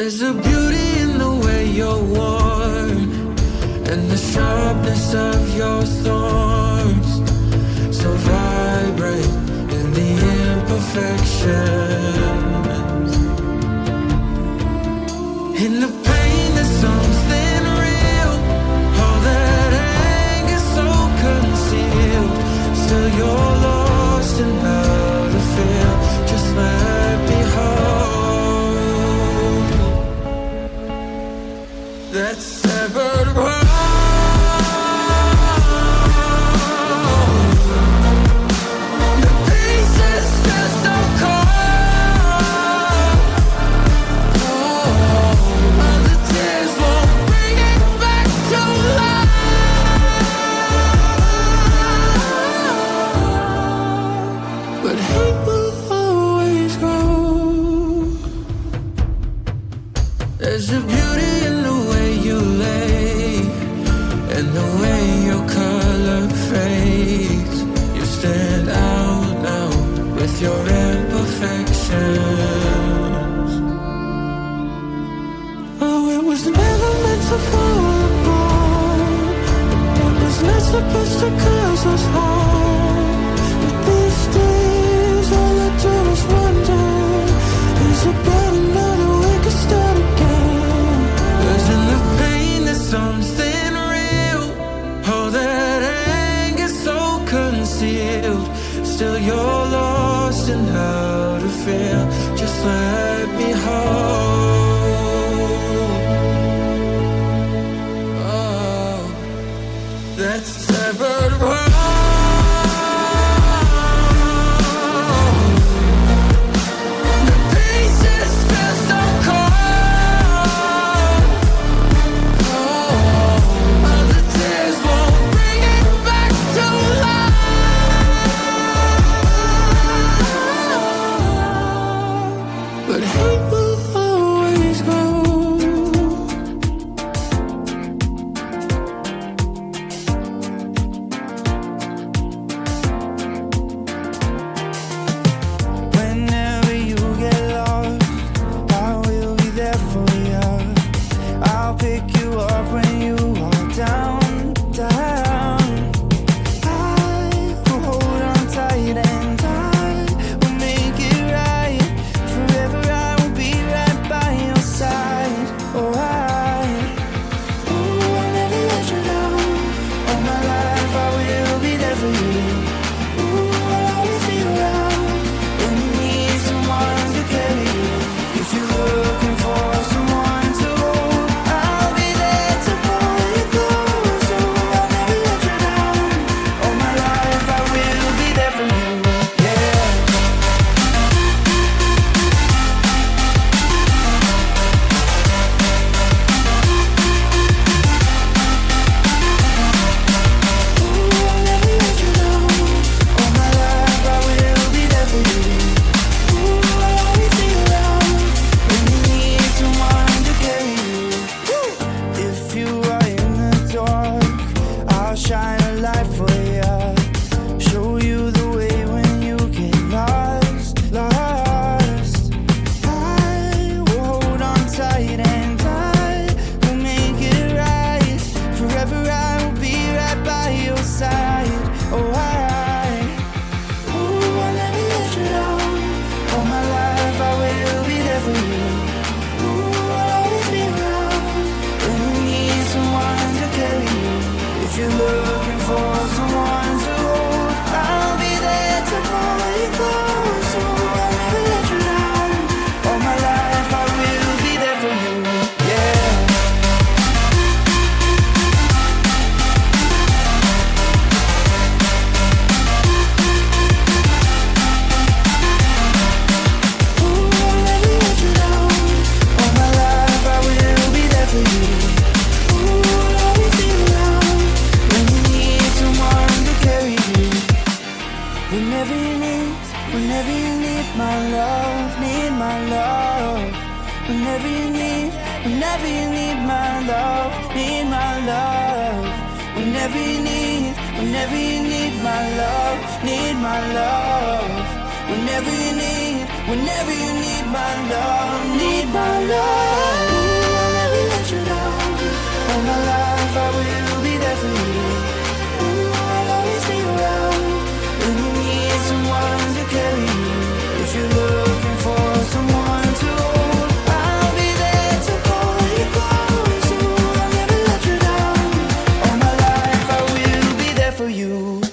There's a beauty in the way you're worn, and the sharpness of your thorns, so vibrant in the imperfections. In the pain there's something real, all that anger so concealed. Still you're lost in how to feel, just let me hold that severed world. There's a beauty in the way you lay, and the way your color fades. You stand out now with your imperfections. Oh, it was never meant to fall apart. It was not supposed to cause us harm. But these days all I do is wonder, is it better now that we can start again? 'Cause in the pain there's something real, all that anger so concealed. Still you're lost in how to feel, just let me hold. Oh, that's severed world. Whenever you need my love, need my love. Whenever you need my love, need my love. Whenever you need Whenever you need my love, need my love. Ooh, I'll never let you down. All my life I will be there for you. Ooh, I'll always be around. When you need someone to carry you, if you're looking for someone to hold, I'll be there to hold you close. Ooh, I'll never let you down. All my life I will be there for you.